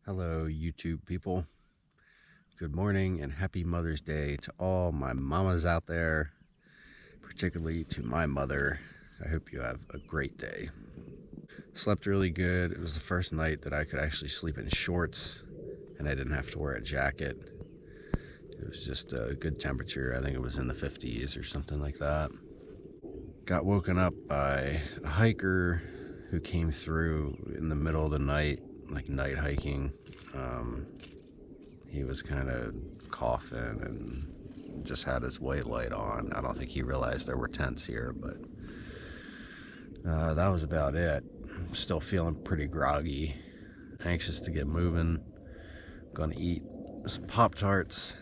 Hello, YouTube people. Good morning and happy Mother's Day to all my mamas out there, particularly to my mother. I hope you have a great day. Slept really good. It was the first night that I could actually sleep in shorts and I didn't have to wear a jacket. It was just a good temperature. I think it was in the 50s or something like that. Got woken up by a hiker who came through in the middle of the night, like night hiking. He was kind of coughing and just had his white light on. I don't think he realized there were tents here, but that was about it. I'm still feeling pretty groggy, anxious to get moving. Gonna eat some Pop-Tarts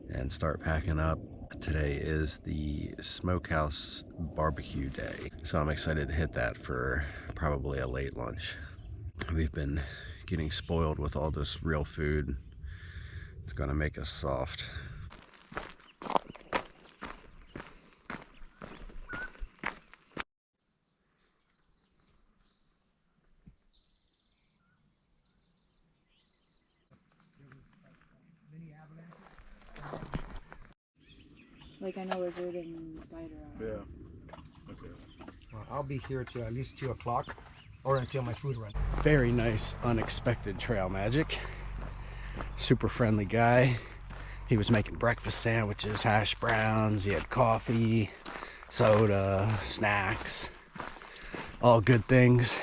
and start packing up. Today is the Smokehouse barbecue day, so I'm excited to hit that for probably a late lunch. We've been getting spoiled with all this real food. It's gonna make us soft. Like I know lizard and spider. Yeah. Okay. Well, I'll be here till at least 2 o'clock or until my food runs. Very nice, unexpected trail magic. Super friendly guy. He was making breakfast sandwiches, hash browns, he had coffee, soda, snacks, all good things.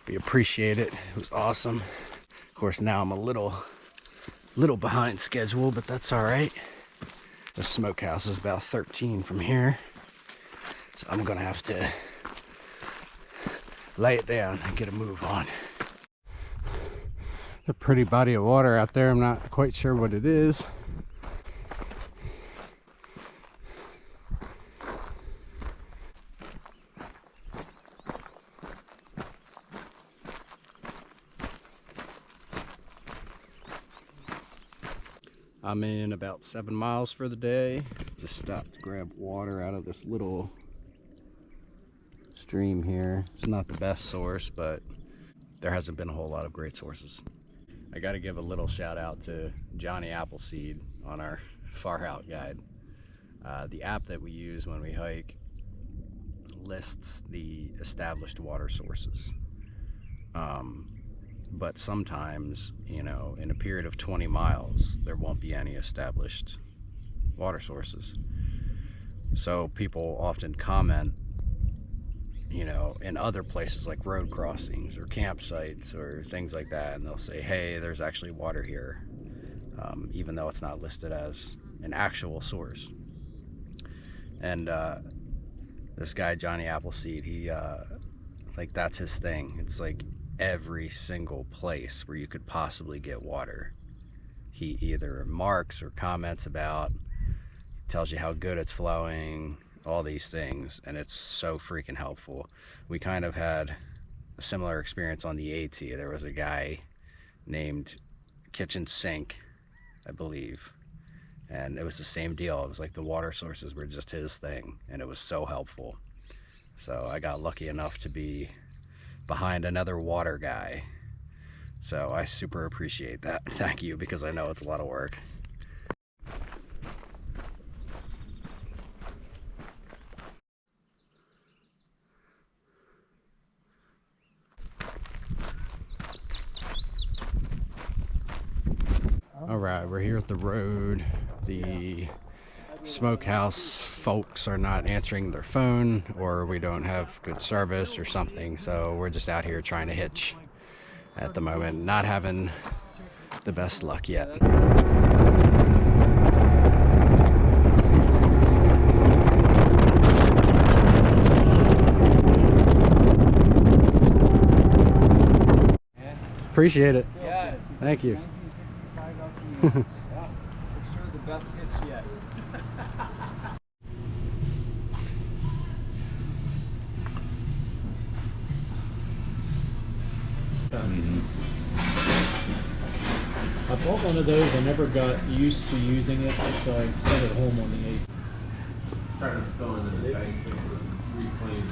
We appreciate it. It was awesome. Of course, now I'm a little behind schedule, but that's all right. The Smokehouse is about 13 from here, so I'm gonna have to lay it down and get a move on. A pretty body of water out there. I'm not quite sure what it is. I'm in about 7 miles for the day. Just stopped to grab water out of this little stream here. It's not the best source, but there hasn't been a whole lot of great sources. I got to give a little shout out to Johnny Appleseed on our Far Out guide. The app that we use when we hike lists the established water sources. But sometimes, you know, in a period of 20 miles, there won't be any established water sources. So people often comment, you know, in other places like road crossings or campsites or things like that, and they'll say, hey, there's actually water here, even though it's not listed as an actual source. And this guy, Johnny Appleseed, he, like, that's his thing. It's like every single place where you could possibly get water, he either marks or comments about, tells you how good it's flowing, all these things, and it's so freaking helpful. We kind of had a similar experience on the AT. There was a guy named Kitchen Sink, I believe, and it was the same deal. It was like the water sources were just his thing, and it was so helpful. So I got lucky enough to be behind another water guy, so I super appreciate that. Thank you, because I know it's a lot of work. All right, we're here at the road. The Smokehouse folks are not answering their phone, or we don't have good service or something, so we're just out here trying to hitch at the moment. Not having the best luck yet. Appreciate it. Yeah. Thank you. Yeah, for sure the best hitch yet. I bought one of those. I never got used to using it, so I set it home on the 8th. Started filling in the bank for reclaimed.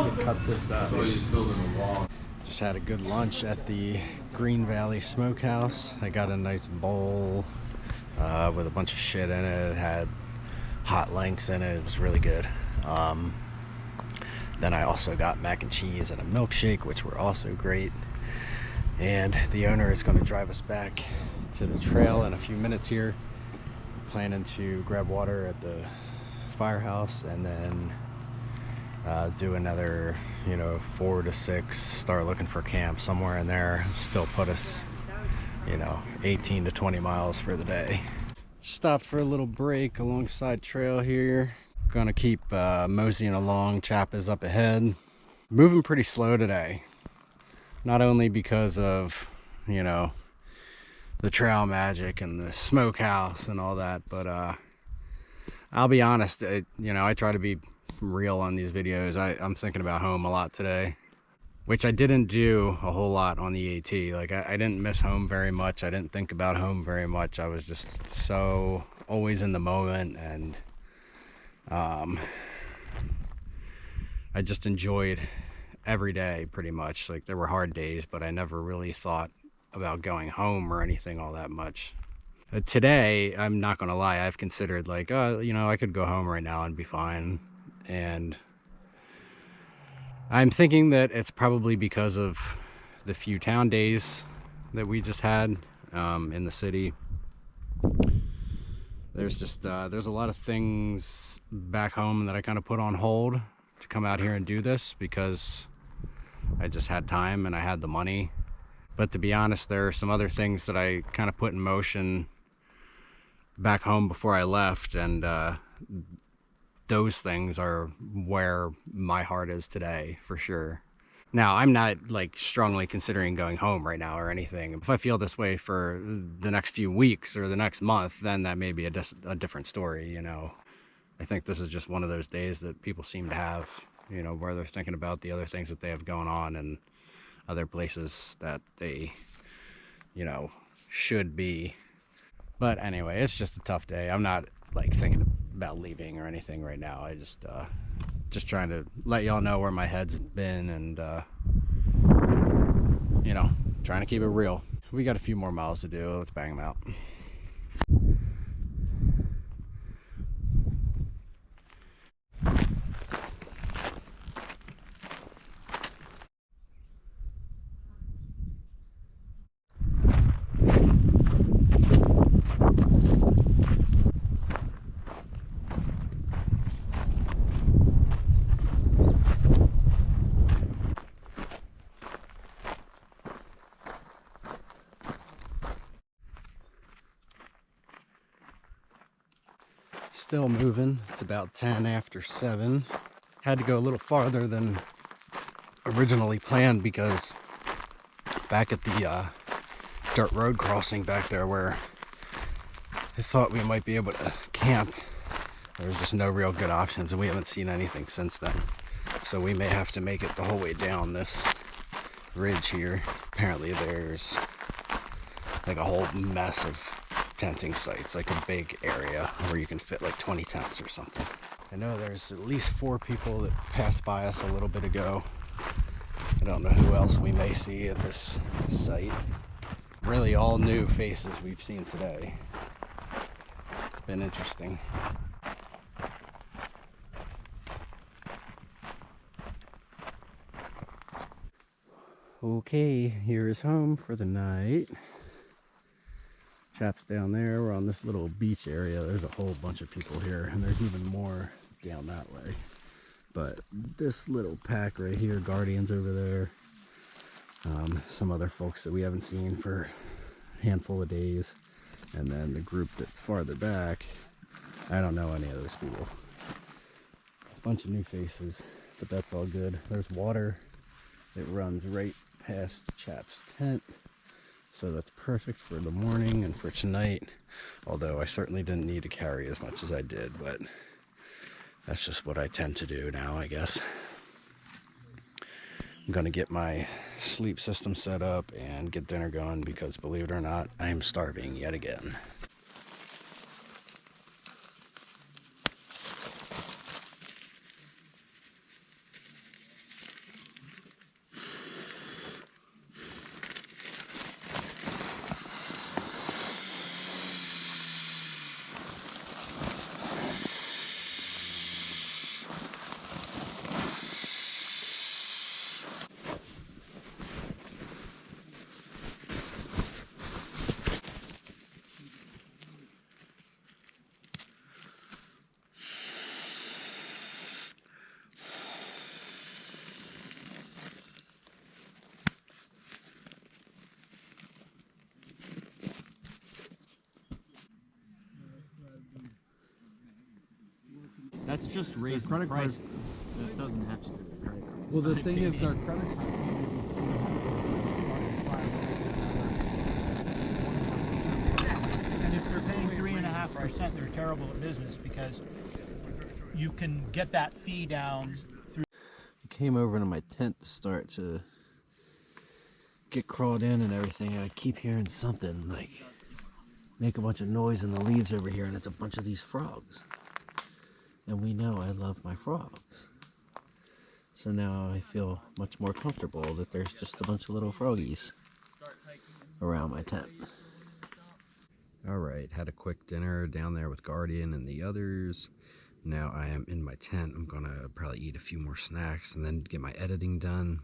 Need to cut this out. So he's building a wall. Just just had a good lunch at the Green Valley Smokehouse. I got a nice bowl with a bunch of shit in it. It had hot links in it. It was really good. Then I also got mac and cheese and a milkshake, which were also great. And the owner is going to drive us back to the trail in a few minutes here. Planning to grab water at the firehouse and then do another, 4 to 6, start looking for camp somewhere in there. Still put us, 18 to 20 miles for the day. Stopped for a little break alongside trail here. Gonna keep moseying along. Chap is up ahead. Moving pretty slow today. Not only because of, the trail magic and the smokehouse and all that, but I'll be honest, I try to be real on these videos. I'm thinking about home a lot today, which I didn't do a whole lot on the AT. Like I didn't miss home very much. I didn't think about home very much. I was just so always in the moment, and I just enjoyed every day pretty much. Like there were hard days, but I never really thought about going home or anything all that much. Today, I'm not gonna lie, I've considered like, I could go home right now and be fine. And I'm thinking that it's probably because of the few town days that we just had in the city. There's just there's a lot of things back home that I kind of put on hold to come out here and do this because I just had time and I had the money. But to be honest, there are some other things that I kind of put in motion back home before I left, and those things are where my heart is today, for sure. Now, I'm not like strongly considering going home right now or anything. If I feel this way for the next few weeks or the next month, then that may be a different story, I think this is just one of those days that people seem to have, where they're thinking about the other things that they have going on and other places that they, should be. But anyway, it's just a tough day. I'm not like thinking about leaving or anything right now. I just trying to let y'all know where my head's been and trying to keep it real. We got a few more miles to do. Let's bang them out. Still moving. It's about 10 after 7. Had to go a little farther than originally planned because back at the dirt road crossing back there where I thought we might be able to camp, there was just no real good options, and we haven't seen anything since then. So we may have to make it the whole way down this ridge here. Apparently there's like a whole mess of tenting sites, like a big area where you can fit like 20 tents or something. I know there's at least 4 people that passed by us a little bit ago. I don't know who else we may see at this site. Really all new faces we've seen today. It's been interesting. Okay, here is home for the night. Chap's down there. We're on this little beach area. There's a whole bunch of people here, and there's even more down that way. But this little pack right here, Guardians over there, some other folks that we haven't seen for a handful of days, and then the group that's farther back, I don't know any of those people. A bunch of new faces, but that's all good. There's water that runs right past Chap's tent. So that's perfect for the morning and for tonight. Although I certainly didn't need to carry as much as I did, but that's just what I tend to do now, I guess. I'm gonna get my sleep system set up and get dinner going because, believe it or not, I am starving yet again. That's just raising credit card- prices. It doesn't have to do with credit cards. Well, the I thing think is, their credit card And if they're paying 3.5%, they're terrible at business because you can get that fee down through. I came over to my tent to start to get crawled in and everything, and I keep hearing something like make a bunch of noise in the leaves over here, and it's a bunch of these frogs. And we know I love my frogs. So now I feel much more comfortable that there's just a bunch of little froggies around my tent. Alright, had a quick dinner down there with Guardian and the others. Now I am in my tent. I'm gonna probably eat a few more snacks and then get my editing done.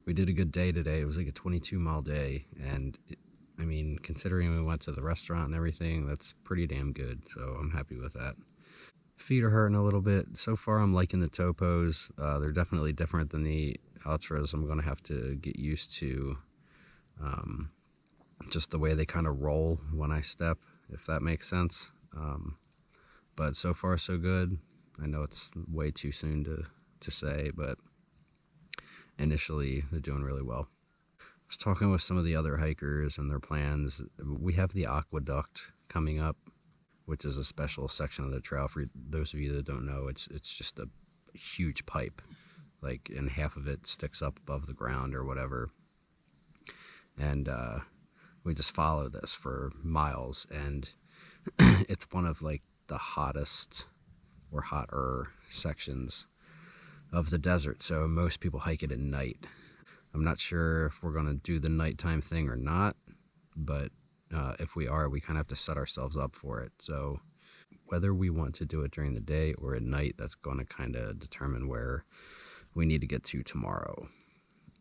We did a good day today. It was like a 22-mile day, and I mean, considering we went to the restaurant and everything, that's pretty damn good, so I'm happy with that. Feet are hurting a little bit. So far I'm liking the topos. They're definitely different than the ultras. I'm gonna have to get used to just the way they kind of roll when I step, if that makes sense. But so far so good. I know it's way too soon to say, but initially they're doing really well. I was talking with some of the other hikers and their plans. We have the aqueduct coming up, which is a special section of the trail. For those of you that don't know, it's just a huge pipe, like, and half of it sticks up above the ground or whatever. And we just follow this for miles, and it's one of like the hottest or hotter sections of the desert. So most people hike it at night. I'm not sure if we're gonna do the nighttime thing or not, but if we are, we kind of have to set ourselves up for it. So whether we want to do it during the day or at night, that's going to kind of determine where we need to get to tomorrow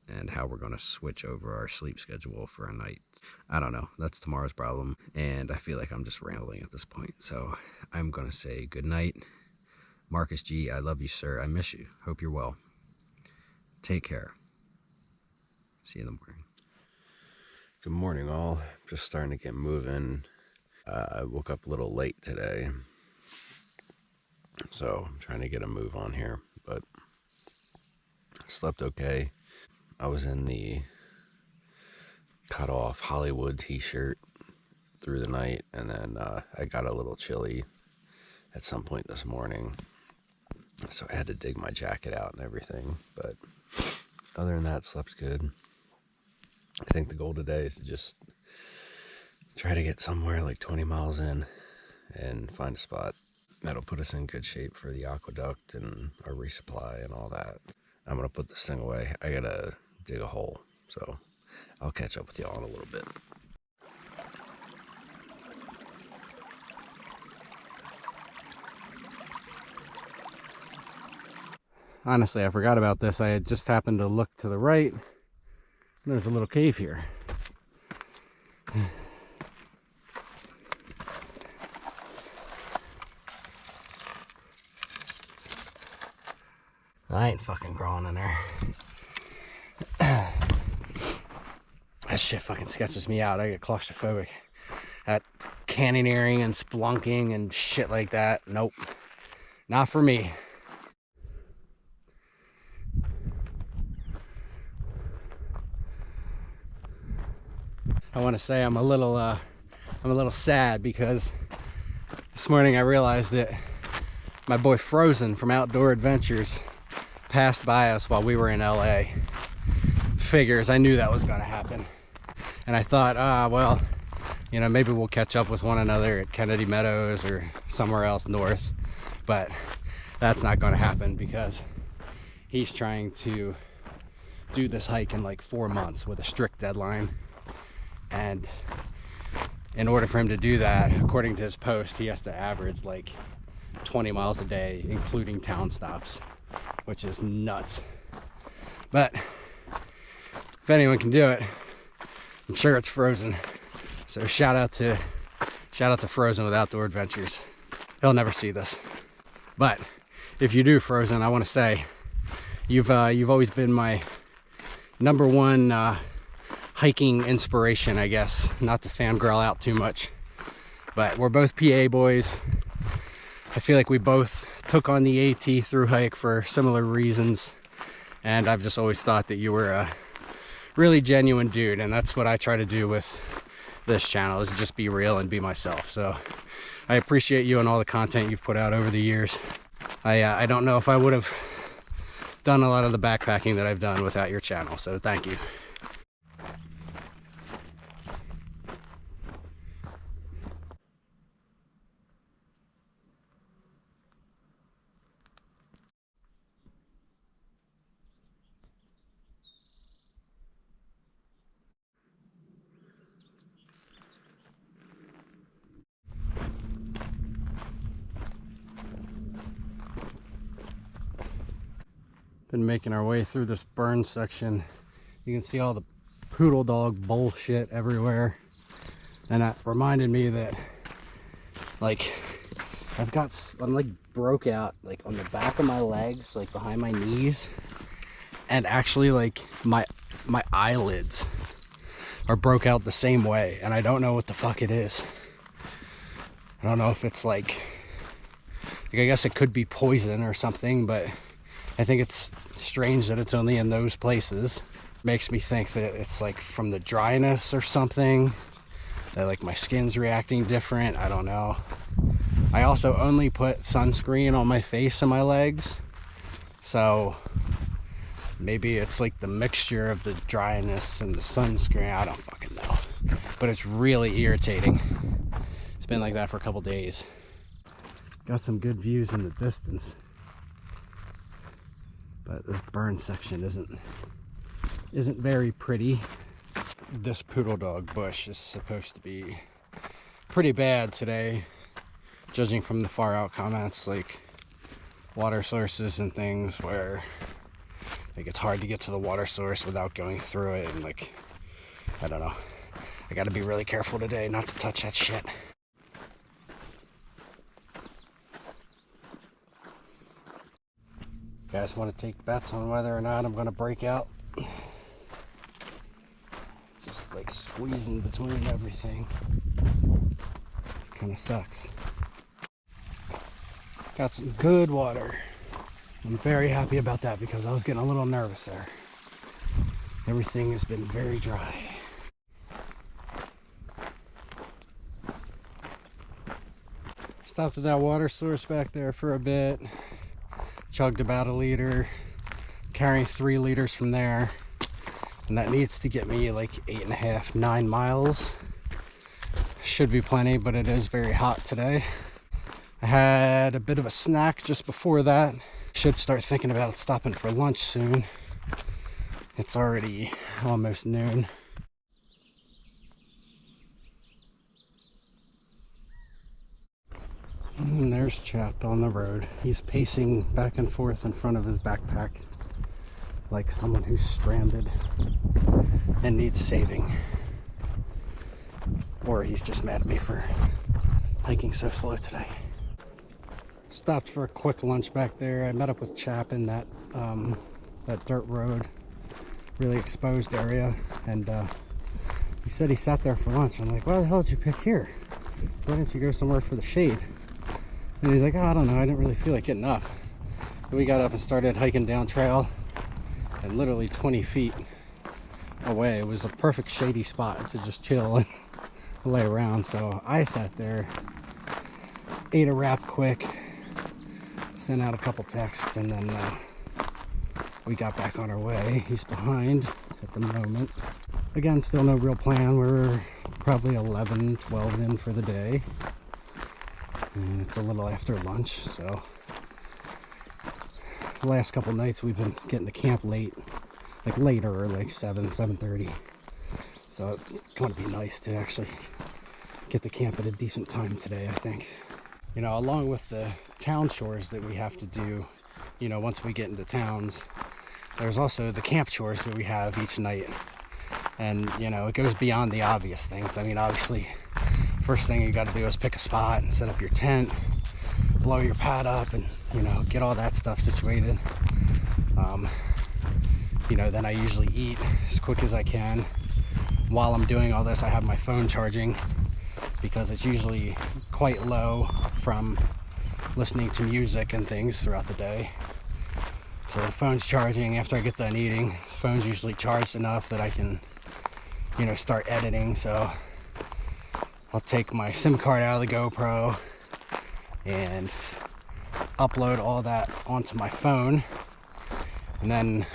and how we're going to switch over our sleep schedule for a night. I don't know. That's tomorrow's problem. And I feel like I'm just rambling at this point. So I'm going to say good night. Marcus G, I love you, sir. I miss you. Hope you're well. Take care. See you in the morning. Good morning, all. Just starting to get moving. I woke up a little late today, so I'm trying to get a move on here, but I slept okay. I was in the cut off Hollywood t-shirt through the night, and then I got a little chilly at some point this morning, so I had to dig my jacket out and everything, but other than that, slept good. I think the goal today is to just try to get somewhere like 20 miles in and find a spot that'll put us in good shape for the aqueduct and our resupply and all that. I'm gonna put this thing away. I gotta dig a hole, so I'll catch up with y'all in a little bit. Honestly, I forgot about this. I had just happened to look to the right. There's a little cave here. I ain't fucking crawling in there. That shit fucking sketches me out. I get claustrophobic. That canyoneering and splunking and shit like that. Nope. Not for me. I want to say I'm a little sad because this morning I realized that my boy Frozen from Outdoor Adventures passed by us while we were in LA. Figures, I knew that was going to happen. And I thought, well, you know, maybe we'll catch up with one another at Kennedy Meadows or somewhere else north. But that's not going to happen because he's trying to do this hike in like 4 months with a strict deadline. And in order for him to do that, according to his post, he has to average like 20 miles a day, including town stops, which is nuts. But if anyone can do it, I'm sure it's Frozen. So shout out to Frozen with Outdoor Adventures. He'll never see this. But if you do, Frozen, I want to say you've always been my number one hiking inspiration, I guess. Not to fangirl out too much, but we're both PA boys. I feel like we both took on the AT through hike for similar reasons, and I've just always thought that you were a really genuine dude, and that's what I try to do with this channel, is just be real and be myself. So I appreciate you and all the content you've put out over the years. I don't know if I would have done a lot of the backpacking that I've done without your channel, so thank you. Been making our way through this burn section. You can see all the poodle dog bullshit everywhere, and that reminded me that, like, I'm like broke out like on the back of my legs, like behind my knees, and actually like my eyelids are broke out the same way, and I don't know what the fuck it is. I don't know if it's like I guess it could be poison or something, but I think it's strange that it's only in those places. Makes me think that it's like from the dryness or something, that like my skin's reacting different. I don't know. I also only put sunscreen on my face and my legs, so maybe it's like the mixture of the dryness and the sunscreen. I don't fucking know, but it's really irritating. It's been like that for a couple days. Got some good views in the distance, but this burn section isn't very pretty. This poodle dog bush is supposed to be pretty bad today, judging from the far out comments, like water sources and things where like it's hard to get to the water source without going through it, and like I don't know, I gotta be really careful today not to touch that shit. You guys want to take bets on whether or not I'm going to break out? Just like squeezing between everything. This kind of sucks. Got some good water. I'm very happy about that because I was getting a little nervous there. Everything has been very dry. Stopped at that water source back there for a bit. Chugged about 1 liter, carrying 3 liters from there, and that needs to get me like 8.5, 9 miles. Should be plenty, but it is very hot today. I had a bit of a snack just before that. Should start thinking about stopping for lunch soon. It's already almost noon. And there's Chap on the road. He's pacing back and forth in front of his backpack like someone who's stranded and needs saving. Or he's just mad at me for hiking so slow today. Stopped for a quick lunch back there. I met up with Chap in that dirt road, really exposed area, and he said he sat there for lunch. I'm like, why the hell did you pick here? Why didn't you go somewhere for the shade? And he's like, oh, I don't know, I didn't really feel like getting up. And we got up and started hiking down trail, and literally 20 feet away it was a perfect shady spot to just chill and lay around. So I sat there, ate a wrap quick, sent out a couple texts, and then we got back on our way. He's behind at the moment. Again, still no real plan. We're probably 11, 12 in for the day. And it's a little after lunch, so the last couple nights we've been getting to camp late, like later, like 7:30. So it's going to be nice to actually get to camp at a decent time today, I think. You know, along with the town chores that we have to do, you know, once we get into towns, there's also the camp chores that we have each night. And, you know, it goes beyond the obvious things. I mean, obviously, first thing you got to do is pick a spot and set up your tent, blow your pad up, and, you know, get all that stuff situated. You know, then I usually eat as quick as I can. While I'm doing all this, I have my phone charging because it's usually quite low from listening to music and things throughout the day. So the phone's charging after I get done eating. The phone's usually charged enough that I can, you know, start editing. So I'll take my SIM card out of the GoPro and upload all that onto my phone, and then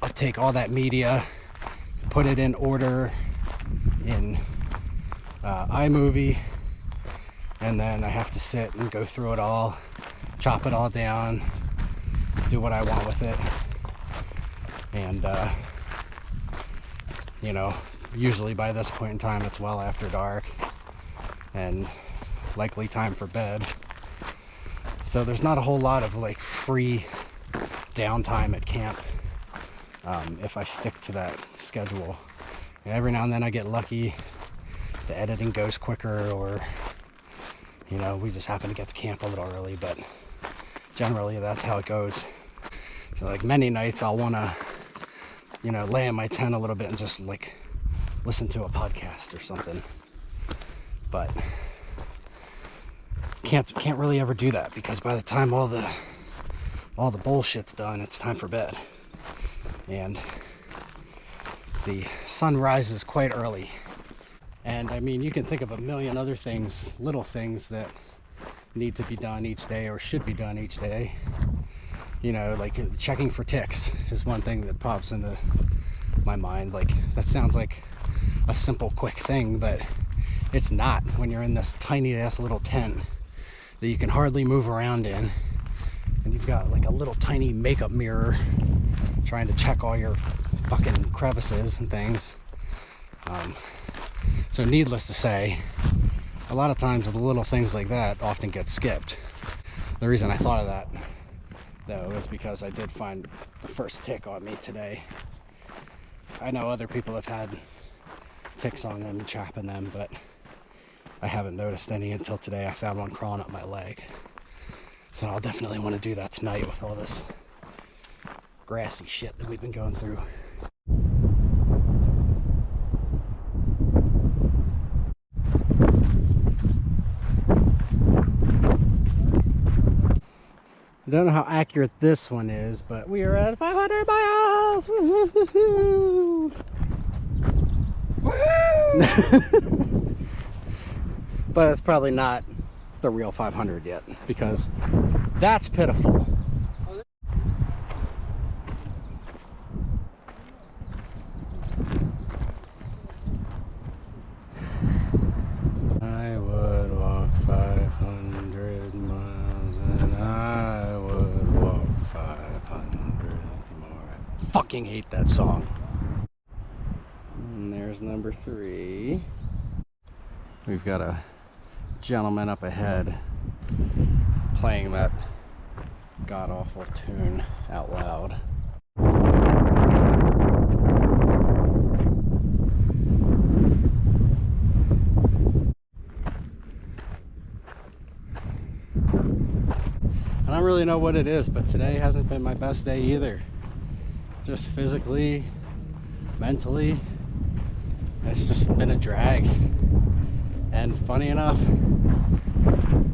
I'll take all that media, put it in order in iMovie, and then I have to sit and go through it all, chop it all down, do what I want with it. And you know, usually by this point in time it's well after dark and likely time for bed, so there's not a whole lot of like free downtime at camp if I stick to that schedule. And every now and then I get lucky, the editing goes quicker, or you know, we just happen to get to camp a little early, but generally that's how it goes. So like many nights I'll want to, you know, lay in my tent a little bit and just like listen to a podcast or something, but can't really ever do that, because by the time all the bullshit's done, it's time for bed. And the sun rises quite early. And I mean, you can think of a million other things, little things that need to be done each day or should be done each day. You know, like checking for ticks is one thing that pops into my mind. Like, that sounds like a simple, quick thing, but it's not when you're in this tiny ass little tent that you can hardly move around in, and you've got like a little tiny makeup mirror trying to check all your fucking crevices and things. So needless to say, a lot of times the little things like that often get skipped. The reason I thought of that though is because I did find the first tick on me today. I know other people have had ticks on them, chopping them, but I haven't noticed any until today. I found one crawling up my leg. So I'll definitely want to do that tonight with all this grassy shit that we've been going through. I don't know how accurate this one is, but we are at 500 miles! Woo-hoo-hoo-hoo. But it's probably not the real 500 yet, because that's pitiful. I would walk 500 miles and I would walk 500 more. I fucking hate that song. And there's number 3. We've got a gentleman up ahead playing that god-awful tune out loud. I don't really know what it is, but today hasn't been my best day either. Just physically, mentally, it's just been a drag. And funny enough,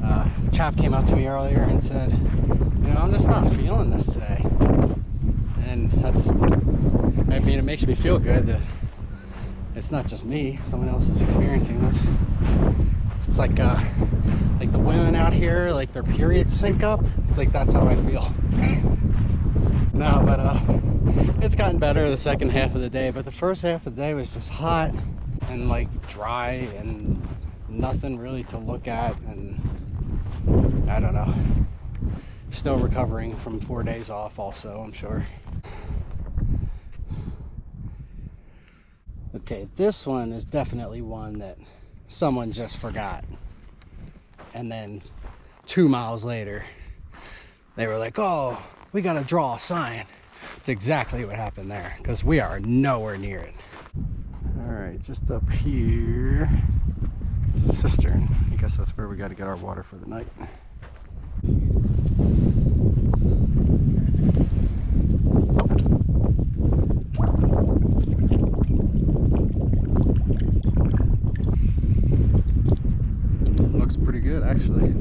a chap came up to me earlier and said, you know, I'm just not feeling this today. And that's, I mean, it makes me feel good that it's not just me, someone else is experiencing this. It's like the women out here, like their periods sync up. It's like, that's how I feel. No, but it's gotten better the second half of the day, but the first half of the day was just hot and like dry and nothing really to look at, and I don't know. Still recovering from 4 days off also, I'm sure. Okay, this one is definitely one that someone just forgot. And then 2 miles later, they were like, oh, we gotta draw a sign. It's exactly what happened there, because we are nowhere near it. All right, just up here is a cistern. I guess that's where we got to get our water for the night. Looks pretty good, actually.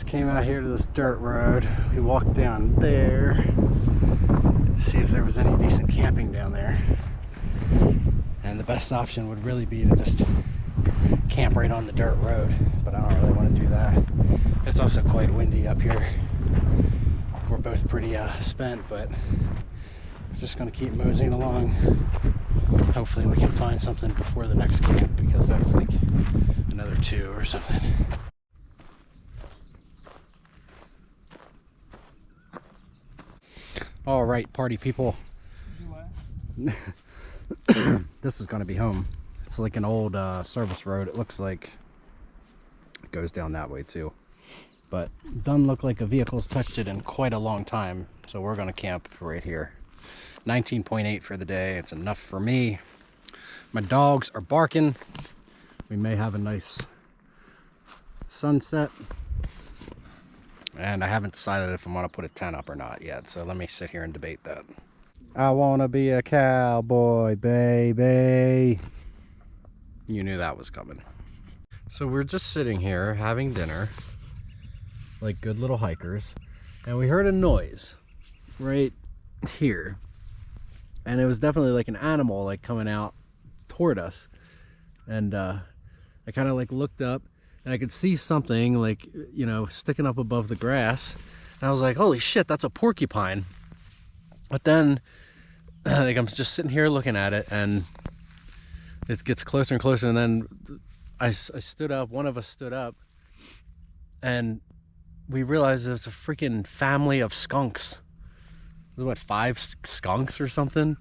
came out here to this dirt road. We walked down there to see if there was any decent camping down there. And the best option would really be to just camp right on the dirt road, but I don't really want to do that. It's also quite windy up here. We're both pretty spent, but we're just going to keep moseying along. Hopefully we can find something before the next camp, because that's like another 2 or something. All right, party people. This is going to be home. It's like an old service road. It looks like it goes down that way too, but it doesn't look like a vehicle's touched it in quite a long time, so we're going to camp right here. 19.8 for the day. It's enough for me. My dogs are barking. We may have a nice sunset, and I haven't decided if I'm going to put a tent up or not yet, so let me sit here and debate that. I want to be a cowboy, baby. You knew that was coming. So we're just sitting here having dinner like good little hikers, and we heard a noise right here, and it was definitely like an animal like coming out toward us. And I kind of like looked up, and I could see something like, you know, sticking up above the grass, and I was like, holy shit, that's a porcupine. But then like I'm just sitting here looking at it, and it gets closer and closer, and then I stood up, one of us stood up, and we realized it was a freaking family of skunks. It was what, 5 skunks or something?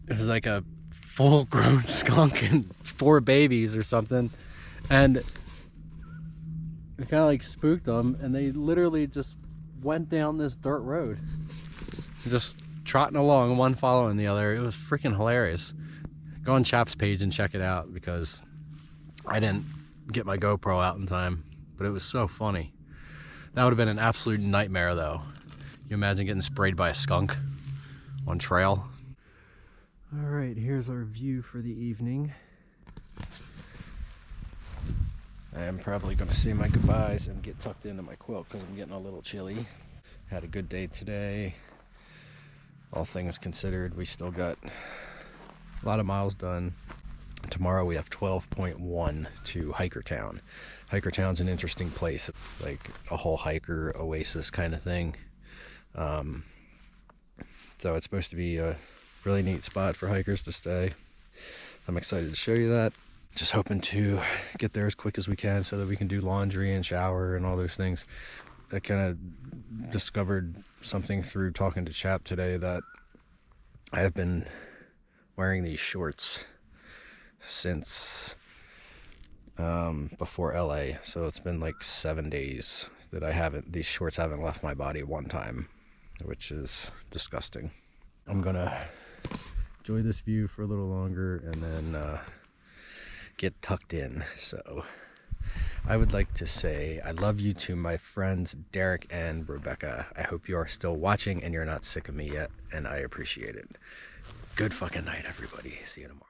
It was like a full-grown skunk and 4 babies or something, and it kind of like spooked them, and they literally just went down this dirt road, just trotting along, one following the other. It was freaking hilarious. Go on Chap's page and check it out, because I didn't get my GoPro out in time, but it was so funny. That would have been an absolute nightmare though. You imagine getting sprayed by a skunk on trail? All right, here's our view for the evening. I am probably going to say my goodbyes and get tucked into my quilt because I'm getting a little chilly. Had a good day today. All things considered, we still got a lot of miles done. Tomorrow we have 12.1 to Hikertown. Hikertown's an interesting place, like a whole hiker oasis kind of thing. So it's supposed to be a really neat spot for hikers to stay. I'm excited to show you that. Just hoping to get there as quick as we can so that we can do laundry and shower and all those things. I kind of discovered something through talking to Chap today, that I have been wearing these shorts since before LA, so it's been like 7 days that these shorts haven't left my body one time, which is disgusting. I'm gonna enjoy this view for a little longer and then get tucked in. So I would like to say I love you to my friends Derek and Rebecca. I hope you are still watching and you're not sick of me yet, and I appreciate it. Good fucking night, everybody. See you tomorrow.